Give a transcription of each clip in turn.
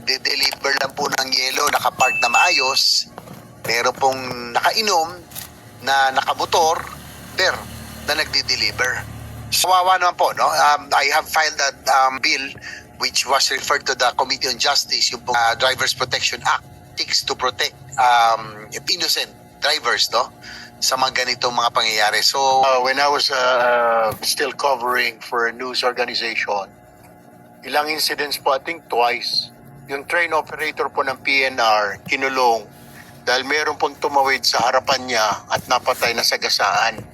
nagde-deliver lang po ng yelo, nakapark na maayos, meron pong nakainom na nakamotor, na nagde-deliver. So, kawawa naman po, no? I have filed that bill which was referred to the Committee on Justice, yung Drivers Protection Act, seeks to protect innocent drivers, no? Sa mga ganitong mga pangyayari. So, when I was still covering for a news organization, ilang incidents po, I think twice, yung train operator po ng PNR kinulong dahil meron pong tumawid sa harapan niya at napatay na sagasaan.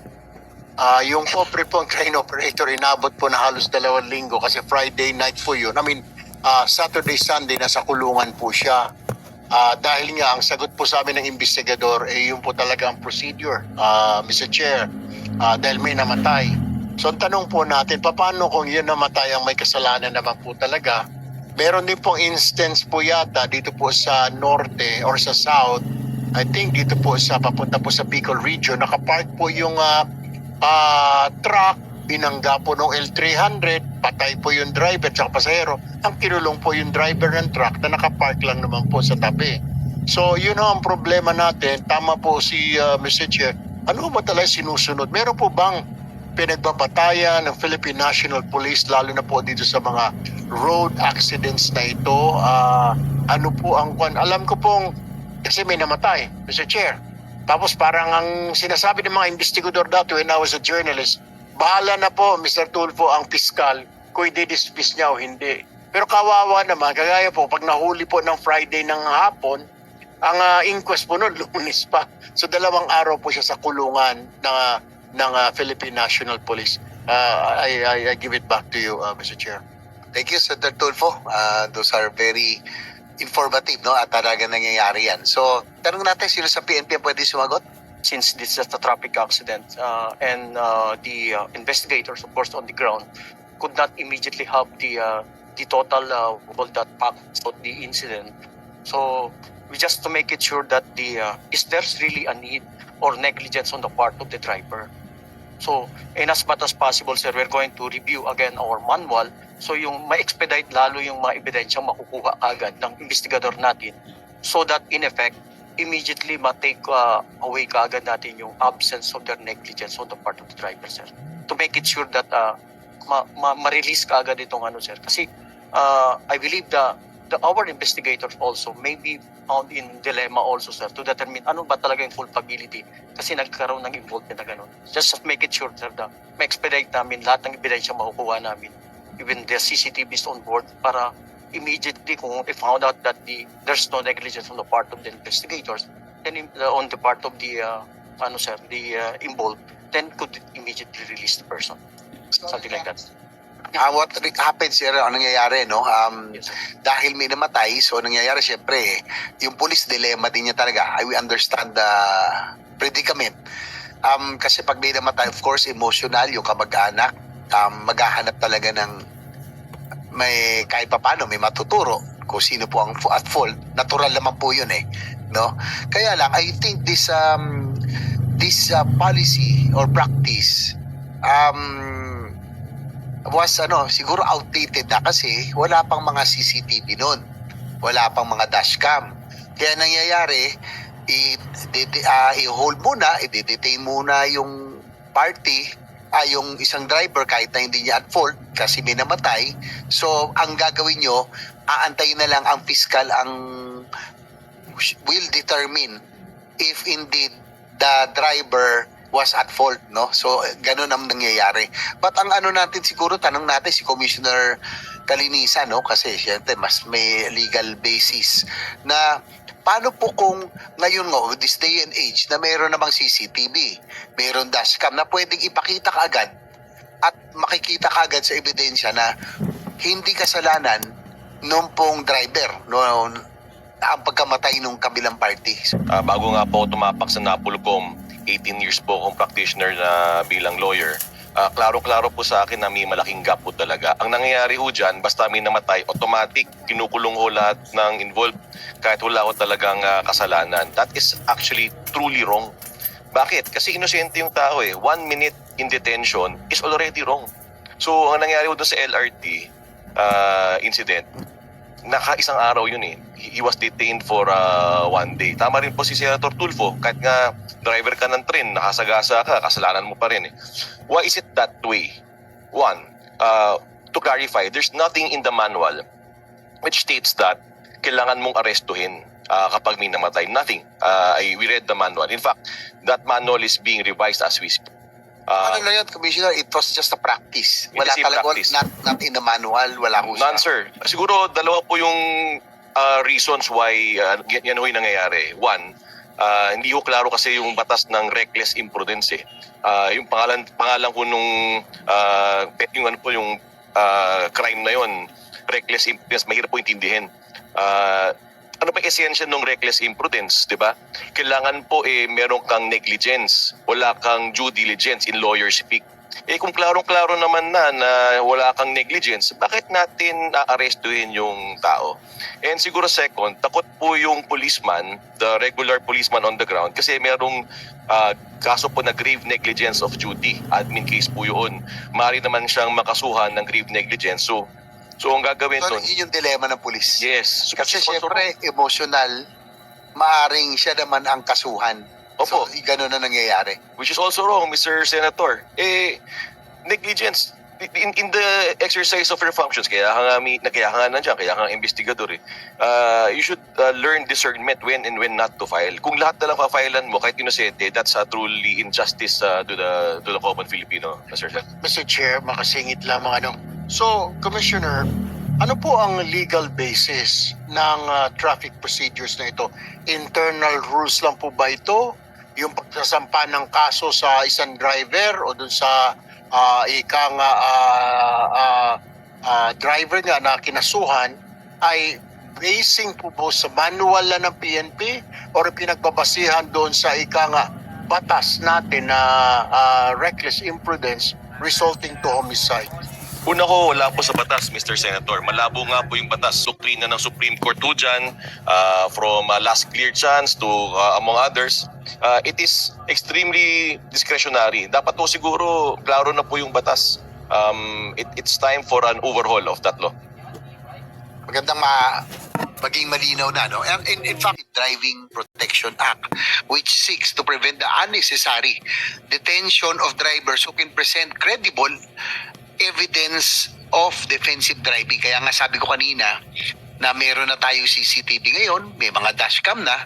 Yung pobre pong train operator, inabot po na halos 2 linggo kasi Friday night po yun. I mean, Saturday, Sunday, nasa kulungan po siya. Dahil nga, ang sagot po sa amin ng investigador, yun po talaga ang procedure, Mr. Chair, dahil may namatay. So, ang tanong po natin, paano kung yun namatay ang may kasalanan naman po talaga? Meron din pong instance po yata dito po sa norte or sa south, I think dito po sa papunta po sa Bicol region, nakapark po yung truck, binangga po ng L300, patay po yung driver at pasahero. Ang kinulong po yung driver ng truck na nakapark lang naman po sa tabi. So, yun ang problema natin. Tama po si Mr. Chair. Ano ba talaga sinusunod? Meron po bang pinagbabatayan ng Philippine National Police, lalo na po dito sa mga road accidents na ito? Ano po ang alam ko pong, kasi may namatay, Mr. Chair. Tapos parang ang sinasabi ng mga investigador dati when I was a journalist, bahala na po, Mr. Tulfo, ang piskal kung i-dismiss niya o hindi. Pero kawawa naman, kagaya po, pag nahuli po ng Friday ng hapon, ang inquest po noon, Lunes pa. So 2 araw po siya sa kulungan ng Philippine National Police. I give it back to you, Mr. Chair. thank you, Senator Tulfo. Those are very informative, no? At talaga nangyayari yan. So, tanong natin, sino sa PNP ang pwede sumagot? Since this is a traffic accident and the investigators, of course, on the ground could not immediately have the total that facts of the incident. So we just to make it sure that is there's really a need or negligence on the part of the driver. So in as much as possible, sir, we're going to review again our manual. So yung ma-expedite lalo yung mga ebidensyang makukuha agad ng investigador natin so that in effect, immediately ma-take away kaagad natin yung absence of their negligence on the part of the driver, sir. To make it sure that ma-release kaagad itong sir. Kasi I believe our investigators also may be found in dilemma also, sir, to determine ano ba talaga yung culpability kasi nagkaroon ng involvement na gano'n. Just make it sure, sir, na ma-expedite namin lahat ng ebidensya makukuha namin, even the CCTVs on board, para immediately kung if found out that there's no negligence on the part of the investigators, then on the part of the involved, then could immediately release the person. Something like that. What happens here, ano nangyayari, no? Yes, sir. Dahil may namatay, so nangyayari syempre, yung police dilemma din niya talaga. I will understand the predicament. Kasi pag may namatay, of course, emotional, yung kamag-anak, maghahanap talaga ng may kahit papano may matuturo kung sino po ang at fault. Natural naman po yun no? Kaya lang, I think this policy or practice was siguro outdated na kasi wala pang mga CCTV noon, wala pang mga dashcam. Kaya nangyayari, i-hold muna, i-detain muna yung party, yung isang driver kahit na hindi niya at fault kasi may namatay. So ang gagawin nyo, aantayin na lang ang fiscal ang will determine if indeed the driver was at fault, no? So ganun ang nangyayari. But ang natin siguro, tanong natin si Commissioner Caliniza, no? Kasi syempre mas may legal basis na paano po kung ngayon with this day and age na mayroon namang CCTV, mayroon dashcam na pwedeng ipakita kaagad at makikita kaagad sa ebidensya na hindi kasalanan nung pong driver, no, ang pagkamatay nung kabilang party. Bago nga po tumapak sa Napolcom, 18 years po akong practitioner na bilang lawyer. Klaro-klaro po sa akin na may malaking gap po talaga. Ang nangyayari ho dyan, basta may namatay, automatic, kinukulong ho lahat ng involved kahit wala ko talagang kasalanan. That is actually truly wrong. Bakit? Kasi inosente yung tao 1 minute in detention is already wrong. So, ang nangyayari ho doon sa LRT incident, naka-isang araw yun eh. He was detained for 1 day. Tama rin po si Senator Tulfo, kahit nga driver ka ng train, nakasagasa ka, kasalanan mo pa rin eh. Why is it that way? One, to clarify, there's nothing in the manual which states that kailangan mong arestuhin kapag may namatay. Nothing. We read the manual. In fact, that manual is being revised as we speak. Ano na yun, Commissioner? It was just a practice. It Wala is a talaga, practice. not in the manual, wala ko None, sir. Siguro dalawa po yung reasons why yan ho'y nangyayari. One, hindi ho klaro kasi yung batas ng reckless imprudence eh. Yung pangalan ko nung yung ano po yung crime na yon, reckless imprudence, mahirap po intindihin. Ano ba esensya ng reckless imprudence, di ba? Kailangan po meron kang negligence, wala kang due diligence in lawyer speak. Kung klarong-klaro naman na wala kang negligence, bakit natin aarestuhin yung tao? And siguro second, takot po yung policeman, the regular policeman on the ground, kasi merong kaso po na grave negligence of duty. Admin case po yun. Maaari naman siyang makasuhan ng grave negligence. So ang gagawin So, doon, yun yung dilemma ng pulis. yes. Kasi syempre, emotional, maaring siya naman ang kasuhan. Opo. So, ganun na nangyayari. Which is also wrong, Mr. Senator. Negligence in the exercise of your functions, kaya ka nga nandiyan, kaya ka nga investigador eh. You should learn discernment when and when not to file. Kung lahat na lang pa-filean mo, kahit inosente, that's truly injustice to the common Filipino, Mr. Senator. Mr. Chair, makasingit lamang ano. So, Commissioner, ano po ang legal basis ng traffic procedures na ito? Internal rules lang po ba ito? Yung pagsasampa ng kaso sa isang driver o dun sa driver nga na kinasuhan ay basing po ba sa manual lang ng PNP o pinagbabasihan doon sa batas natin na reckless imprudence resulting to homicide? Una ko, wala po sa batas, Mr. Senator. Malabo nga po yung batas. Doktrina ng Supreme Court po dyan, from last clear chance to among others. It is extremely discretionary. Dapat po siguro, klaro na po yung batas. It's time for an overhaul of that law. Magandang maging malinaw na, no? And in fact, Driving Protection Act, which seeks to prevent the unnecessary detention of drivers who can present credible evidence of defensive driving. Kaya nga sabi ko kanina na meron na tayo CCTV ngayon, may mga dashcam na,